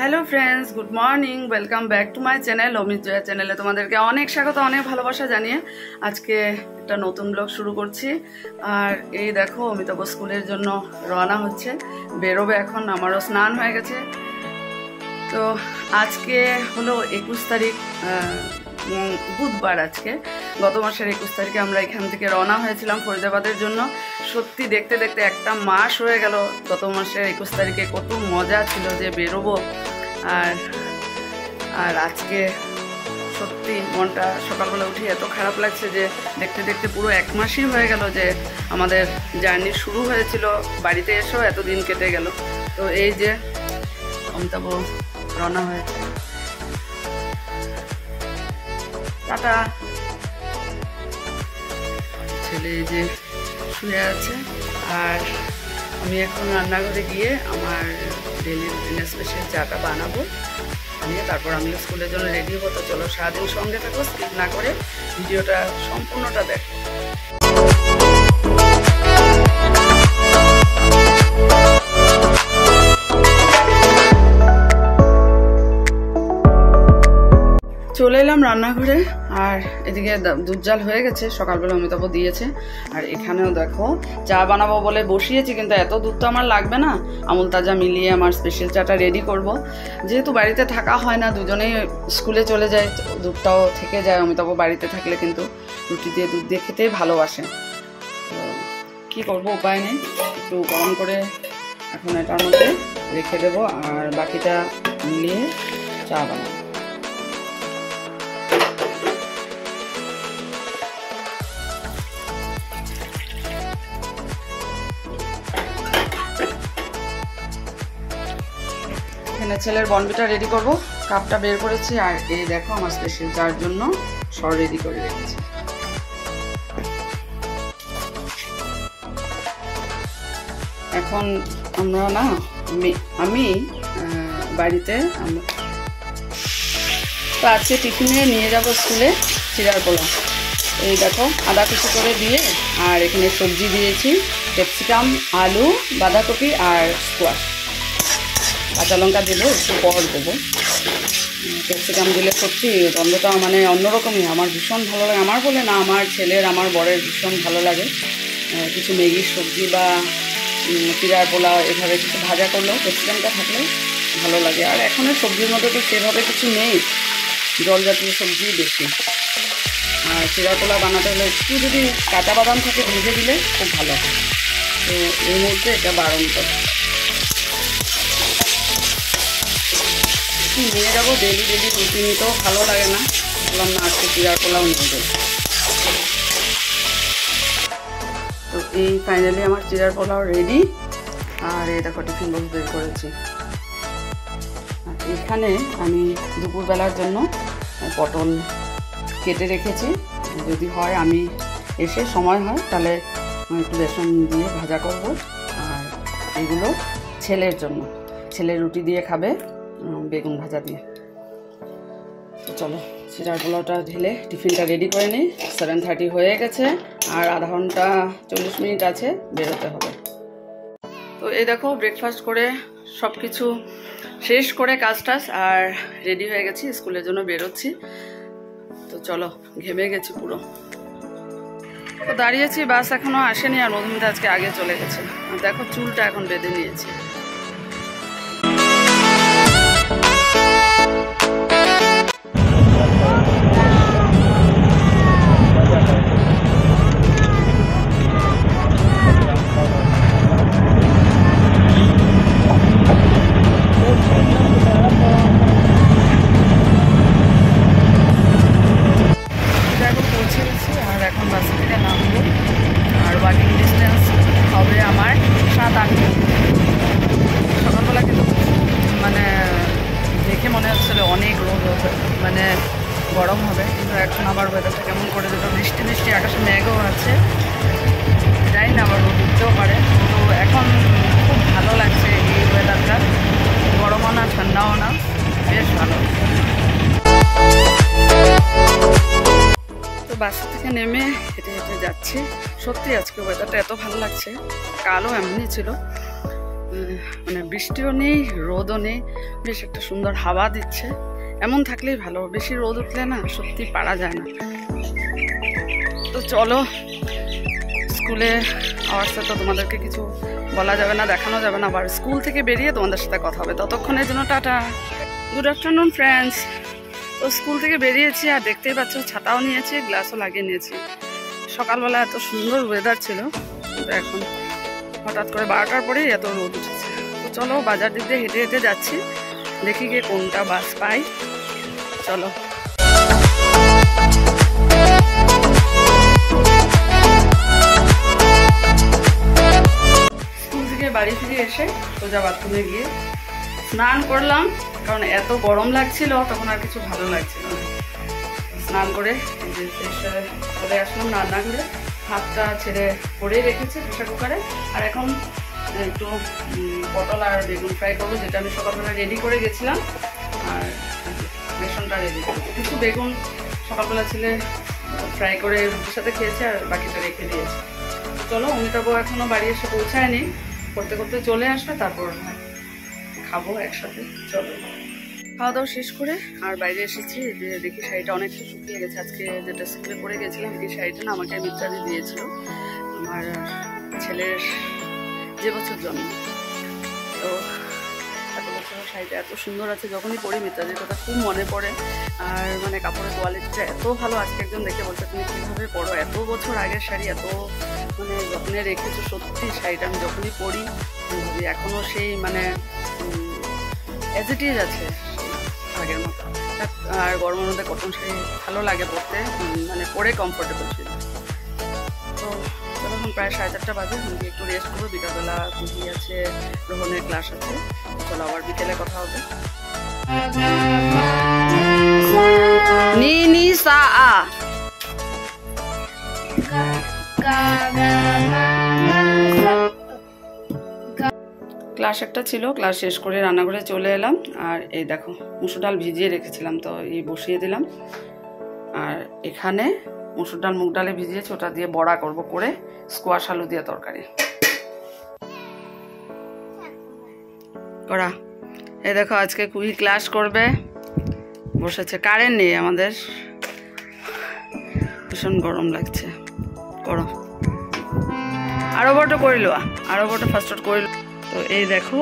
Hello friends, good morning. Welcome back to my channel Amit Jaya চ্যানেলে তোমাদেরকে অনেক স্বাগত, অনেক ভালোবাসা জানিয়ে আজকে একটা নতুন ব্লগ শুরু করছি। আর এই দেখো অমিতাভ স্কুলের জন্য রওনা হচ্ছে, বেরোবে এখন। আমারও স্নান হয়ে গেছে। তো আজকে হলো 21 তারিখ, বুধবার। আজকে গত মাসের 21 তারিখে আমরা এখান থেকে রওনা হয়েছিলাম ফরিদাবাদের জন্য। সত্যি দেখতে দেখতে একটা মাস হয়ে গেল। গত মাসের 21 তারিখে কত মজা ছিল যে বেরোবো। আর আজকে সত্যি মনটা সকালবেলা উঠে এত খারাপ লাগছে যে দেখতে দেখতে পুরো এক মাসই হয়ে গেল যে আমাদের জার্নি শুরু হয়েছিল। বাড়িতে এসেও এতদিন কেটে গেল। তো এই যে অমিতাভ রওনা হয়েছে। টাটা। ছেলে যে শুয়ে আছে, আর আমি এখন রান্নাঘরে গিয়ে আমার ডেলি রুটিনের স্পেশাল চাটা বানাবো, বানিয়ে তারপর আমি স্কুলের জন্য রেডি হবো। তো চলো সারাদিন সঙ্গে থাকো, স্কিপ না করে ভিডিওটা সম্পূর্ণটা দেখো। চলে এলাম রান্নাঘরে, আর এদিকে দুধ জাল হয়ে গেছে, সকালবেলা অমিতাভ দিয়েছে। আর এখানেও দেখো চা বানাবো বলে বসিয়েছি, কিন্তু এত দুধ তো আমার লাগবে না। আমুল তাজা মিলিয়ে আমার স্পেশাল চাটা রেডি করব। যেহেতু বাড়িতে থাকা হয় না, দুজনেই স্কুলে চলে যায়, দুধটাও থেকে যায়। অমিতাভ বাড়িতে থাকলে কিন্তু রুটি দিয়ে দুধ দিয়ে খেতেই ভালোবাসে। তো কী করবো, উপায় নেই। একটু গরম করে এখন এটার মধ্যে রেখে দেবো, আর বাকিটা মিলিয়ে চা বানাবো। এখানে ছেলের বনবিটা রেডি করব, কাপটা বের করেছি। আর এই দেখো আমার স্পেশাল চার জন্য সর রেডি করে রেখেছি। এখন আমরা না, আমি বাড়িতে তো আজকে টিফিনে নিয়ে যাব স্কুলে চিড়ার পোলাও। এই দেখো আদা কুচি করে দিয়ে, আর এখানে সবজি দিয়েছি, ক্যাপসিকাম, আলু, বাঁধাকপি আর স্কোয়াশ। কাঁচা লঙ্কা দেবো, একটু পর দেবো। ক্যাপসিকাম দিলে সত্যি গন্ধটা মানে অন্যরকমই, আমার ভীষণ ভালো লাগে। আমার বলে না, আমার ছেলের, আমার বরের ভীষণ ভালো লাগে। কিছু ম্যাগির সবজি বা চিড়ার পোলাও এভাবে কিছু ভাজা করলেও ক্যাপসিকামটা থাকলে ভালো লাগে। আর এখনের সবজির মধ্যে তো সেভাবে কিছু নেই, জল জাতীয় সবজি বেশি। আর চিড়ার পোলাও বানাতে হলে একটু যদি কাঁচা বাদাম থাকে ভেজে দিলে খুব ভালো হয়। তো এই মুহূর্তে এটা বারণ করে নিয়ে যাবো। ডেলি ডেলি রুটি নিতেও ভালো লাগে না, বললাম না আজকে চিড়ার পোলাও নিয়ে যাবো। তো এই ফাইনালি আমার চিড়ার পোলাও রেডি। আর এই দেখো টিফিন বক্স বের করেছি। আর এখানে আমি দুপুরবেলার জন্য পটল কেটে রেখেছি। যদি হয়, আমি এসে সময় হয় তাহলে একটু বেসন দিয়ে ভাজা করব। আর এগুলো ছেলের জন্য, ছেলে রুটি দিয়ে খাবে বেগুন ভাজা দিয়ে। তো চলো চিড়ার পোলাওটা ঢেলে টিফিনটা রেডি করে নিই। 7:30 হয়ে গেছে, আর আধা ঘন্টা 40 মিনিট আছে, বেরোতে হবে। তো এই দেখো ব্রেকফাস্ট করে সব কিছু শেষ করে কাজ টাজ আর রেডি হয়ে গেছি, স্কুলের জন্য বেরোচ্ছি। তো চলো, ঘেমে গেছি পুরো। তো দাঁড়িয়েছি, বাস এখনো আসেনি। আর মধুমিতা আজকে আগে চলে গেছে। দেখো চুলটা এখন বেঁধে নিয়েছি। আর এখন বাস থেকে নামবো, আর ওয়াকিং ডিস্টেন্স হবে আমার 7-8 মিনিট। সকালবেলা কিন্তু মানে দেখে মনে হচ্ছিল অনেক রোদ হবে, মানে গরম হবে, কিন্তু এখন আবার ওয়েদারটা কেমন করে দিল, বৃষ্টি বৃষ্টি, আকাশে মেঘও আছে, জানি না আবার রোদ উঠতেও পারে। তো এখন খুব ভালো লাগছে এই ওয়েদারটা, গরমও না ঠান্ডাও না, বেশ ভালো। তো বাসা থেকে নেমে হেঁটে হেঁটে যাচ্ছি। সত্যি আজকে ওয়েদারটা এত ভালো লাগছে, কালও এমনি ছিল। মানে বৃষ্টিও নেই, রোদও নেই, বেশ একটা সুন্দর হাওয়া দিচ্ছে। এমন থাকলেই ভালো, বেশি রোদ উঠলে না সত্যি পারা যায় না। তো চলো, স্কুলে আওয়ার্সে তো তোমাদেরকে কিছু বলা যাবে না, দেখানো যাবে না, আবার স্কুল থেকে বেরিয়ে তোমাদের সাথে কথা হবে। ততক্ষণের জন্য টাটা। Good afternoon friends. তো স্কুল থেকে বেরিয়েছি আর দেখতেই পাচ্ছ ছাতাও নিয়েছি, গ্লাসও লাগিয়ে নিয়েছি। সকালবেলা এত সুন্দর ওয়েদার ছিল, কিন্তু এখন হঠাৎ করে 12টার পরেই এত রোদ উঠেছে। তো চলো, বাজার দিক দিয়ে হেঁটে হেঁটে যাচ্ছি, দেখি গিয়ে কোনটা বাস পাই। চলো। স্কুল থেকে বাড়ি ফিরে এসে সোজা বাথরুমে গিয়ে স্নান করলাম, কারণ এত গরম লাগছিল তখন আর কিছু ভালো লাগছিল না। স্নান করে চলে আসলাম রান্নাঘরে, ভাতটা ছেড়ে পরেই রেখেছে প্রেশার কুকারে। আর এখন একটু পটল আর বেগুন ফ্রাই করবো, যেটা আমি সকালবেলা রেডি করে গেছিলাম। আর বেসনটা রেডি করবো। কিছু বেগুন সকালবেলা ছেলে ফ্রাই করে রুটির সাথে খেয়েছে, আর বাকিটা রেখে দিয়েছে। চলো, অমিতাভ এখনও বাড়ি এসে পৌঁছায়নি, করতে করতে চলে আসবে, তারপর খাবো একসাথে। চলো। খাওয়া দাওয়া শেষ করে আর বাইরে এসেছি, যে দেখি শাড়িটা অনেকটা শুকিয়ে গেছে। আজকে যেটা স্কুলে পরে গেছিলাম, এই শাড়িটা না আমাকে মিত্রাদি দিয়েছিল, আমার ছেলের যে বছর জন্ম। তো এত বছর শাড়িটা এত সুন্দর আছে, যখনই পরি মিত্রাদির কথা খুব মনে পড়ে। আর মানে কাপড়ের কোয়ালিটিটা এত ভালো। আজকে একজন দেখে বলছে, তুমি কীভাবে পরো, এত বছর আগের শাড়ি এত মানে যত্নে রেখেছো। সত্যি শাড়িটা আমি যখনই পরি ভাবি এখনও সেই মানে অ্যাজ ইট ইজ আছে আগের মতো। আর গরমের মধ্যে কটন শাড়ি ভালো লাগে পরতে, মানে পরে কমফোর্টেবল ছিল। তো এখন প্রায় 4:30 বাজে, আমি একটু রেস্ট করবো। বিকালবেলা কুহি আছে, রোহনের ক্লাস আছে। চলো, আবার বিকেলে কথা হবে। নি নি সা আ ক্লাস একটা ছিল, ক্লাস শেষ করে রান্নাঘরে চলে এলাম। আর এই দেখো, মুসুর ডাল ভিজিয়ে রেখেছিলাম, তো এই বসিয়ে দিলাম। আর এখানে মুসুর ডাল মুগ ডালে ভিজিয়েছি, ওটা দিয়ে বড়া করব, করে স্কোয়াশ আলু দিয়ে তরকারি করা। এই দেখো, আজকে কুই ক্লাস করবে, বসেছে। কারেন্ট নেই আমাদের, ভীষণ গরম লাগছে। করো, আরো বড় করিল, আরো বড় ফার্স্ট করিল। তো এই দেখো,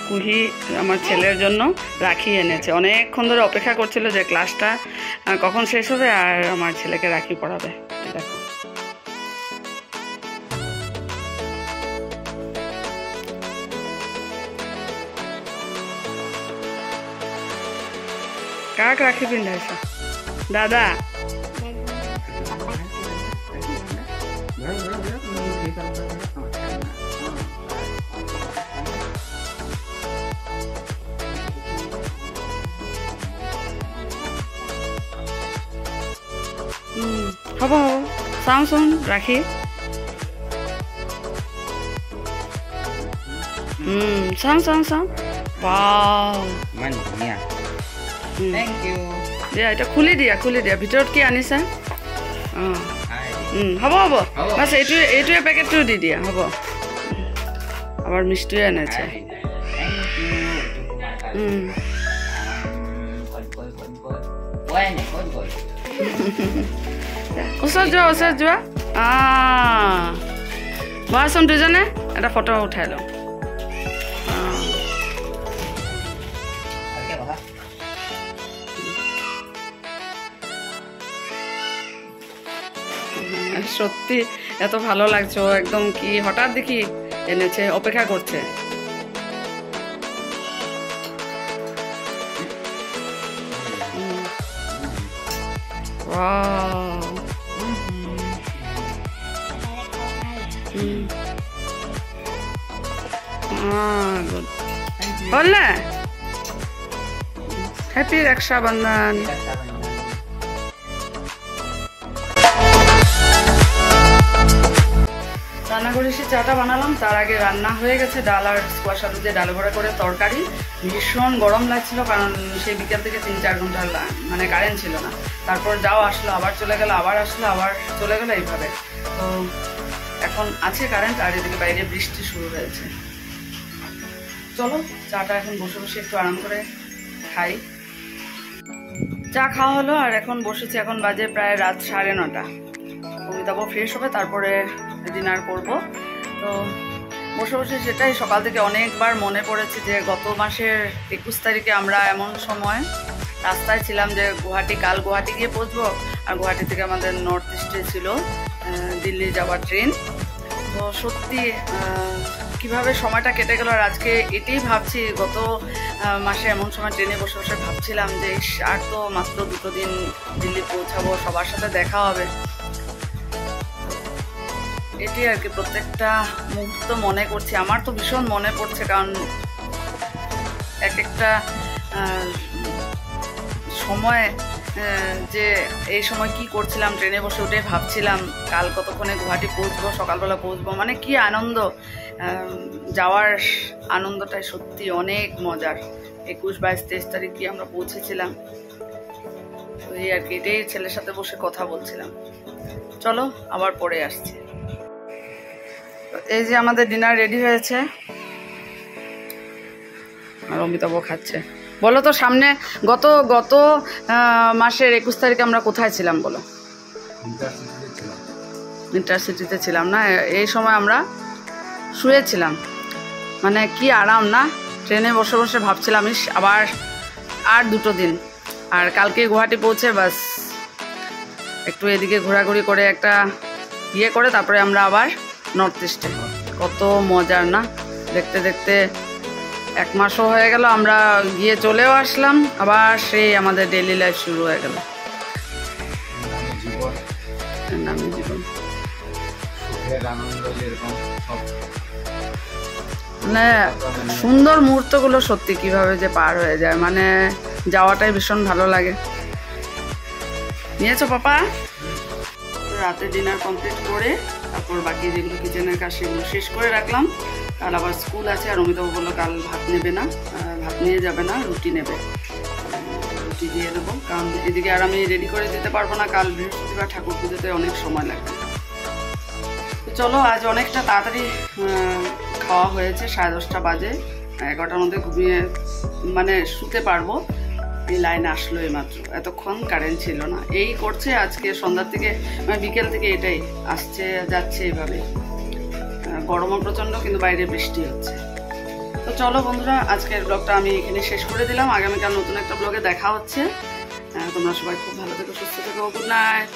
কুহি আমার ছেলের জন্য রাখি এনেছে। অনেকক্ষণ ধরে অপেক্ষা করছিল যে ক্লাসটা কখন শেষ হবে আর আমার ছেলেকে রাখি পরাবে। দেখো, কাক রাখি পিন্ধাইছ দাদা? হ'ব হ'ব, চাওঁচোন ৰাখি। চাওঁ চাওঁ চাওঁ। ৱাও, ইমান ধুনীয়া। Thank you. দিয়া, এতিয়া খুলি দিয়া, খুলি দিয়া। ভিতৰত কি আনিছা? অঁ, হ'ব হ'ব, বাছ এইটোৱে পেকেটটো দি দিয়া, হ'ব। আবার মিষ্টিও এনেছে। ওচৰত যোৱা, ওচৰত যোৱা। বহাচোন দুজনে, এটা ফটো উঠাই লওঁ। সত্যি এত ভালো লাগছে, একদম কি হঠাৎ দেখি এনেছে, অপেক্ষা করছে। বললে হ্যাপি রক্ষাবন্ধন। রান্না করে এসে চাটা বানালাম, তার আগে রান্না হয়ে গেছে। ডাল আর স্কোয়াশ আলু দিয়ে ডাল ভরা করে তরকারি। ভীষণ গরম লাগছিল, কারণ সেই বিকেল থেকে 3-4 ঘন্টা মানে কারেন্ট ছিল না। তারপর যাও আসলো, আবার চলে গেল, আবার আসলো, আবার চলে গেলো, এইভাবে। তো এখন আছে কারেন্ট, আর এদিকে বাইরে বৃষ্টি শুরু হয়েছে। চলো চাটা এখন বসে বসে একটু আরাম করে খাই। চা খাওয়া হলো আর এখন বসেছি, এখন বাজে প্রায় রাত 9:30। অমিতাভ ফ্রেশ হবে, তারপরে ডিনার করব। তো বসে বসে সেটাই সকাল থেকে অনেকবার মনে পড়েছে যে গত মাসের 21 তারিখে আমরা এমন সময় রাস্তায় ছিলাম যে কাল গুয়াহাটি গিয়ে পৌঁছবো, আর গুয়াহাটি থেকে আমাদের নর্থ ইস্টে ছিল দিল্লি যাওয়ার ট্রেন। তো সত্যি কিভাবে সময়টা কেটে গেল, আর আজকে এটাই ভাবছি, গত মাসে এমন সময় ট্রেনে বসে বসে ভাবছিলাম যে আর তো মাত্র 2 দিন দিল্লি পৌঁছাবো, সবার সাথে দেখা হবে। এটি আর কি প্রত্যেকটা মুহূর্ত মনে করছি, আমার তো ভীষণ মনে পড়ছে, কারণ এক একটা সময় যে এই সময় কি করছিলাম, ট্রেনে বসে উঠে ভাবছিলাম কাল কতক্ষণে গুয়াহাটি পৌঁছবো, সকালবেলা পৌঁছবো, মানে কি আনন্দ, যাওয়ার আনন্দটাই সত্যি অনেক মজার। 21, 22, 23 তারিখ কি আমরা পৌঁছেছিলাম। তো এই আর কি, এটাই ছেলের সাথে বসে কথা বলছিলাম। চলো আবার পরে আসছি। এই যে আমাদের ডিনার রেডি হয়েছে আর অমিতাভ খাচ্ছে। বলো তো সামনে গত মাসের 21 তারিখে আমরা কোথায় ছিলাম বলো? ইন্টারসিটিতে ছিলাম না? এই সময় আমরা শুয়েছিলাম, মানে কি আরাম না, ট্রেনে বসে বসে ভাবছিলাম আবার আর 2 দিন, আর কালকে গুয়াহাটি পৌঁছে বাস একটু এদিকে ঘোরাঘুরি করে একটা ইয়ে করে তারপরে আমরা আবার নর্থ ইস্টে। কত মজার না, দেখতে দেখতে 1 মাসও হয়ে গেল, আমরা গিয়ে চলেও আসলাম, আবার সেই আমাদের ডেইলি লাইফ শুরু হয়ে গেল। জীবন মানে সুন্দর মুহূর্তগুলো সত্যি কিভাবে যে পার হয়ে যায়, মানে যাওয়াটাই ভীষণ ভালো লাগে। নিয়েছো পাপা? রাতে ডিনার কমপ্লিট করে তারপর বাকি যেগুলো কিচেনের কাজ সেগুলো শেষ করে রাখলাম। কাল আবার স্কুল আছে, আর অমিতাভ বললো কাল ভাত নেবে না, ভাত নিয়ে যাবে না, রুটি নেবে, রুটি দিয়ে দেবো, কারণ এদিকে আর আমি রেডি করে দিতে পারবো না, কাল বৃহস্পতিবার ঠাকুর পুজোতে অনেক সময় লাগবে। তো চলো আজ অনেকটা তাড়াতাড়ি খাওয়া হয়েছে, 10:30 বাজে, 11টার মধ্যে ঘুমিয়ে মানে শুতে পারবো। এই লাইন আসলো এইমাত্র, এতক্ষণ কারেন্ট ছিল না। এই করছে আজকে সন্ধ্যার থেকে, মানে বিকেল থেকে এটাই আসছে যাচ্ছে এইভাবে। গরমও প্রচণ্ড, কিন্তু বাইরে বৃষ্টি হচ্ছে। তো চলো বন্ধুরা, আজকের ব্লগটা আমি এখানে শেষ করে দিলাম। আগামীকাল নতুন একটা ব্লগে দেখা হচ্ছে। তোমরা সবাই খুব ভালো থেকো, সুস্থ থেকো। Good night.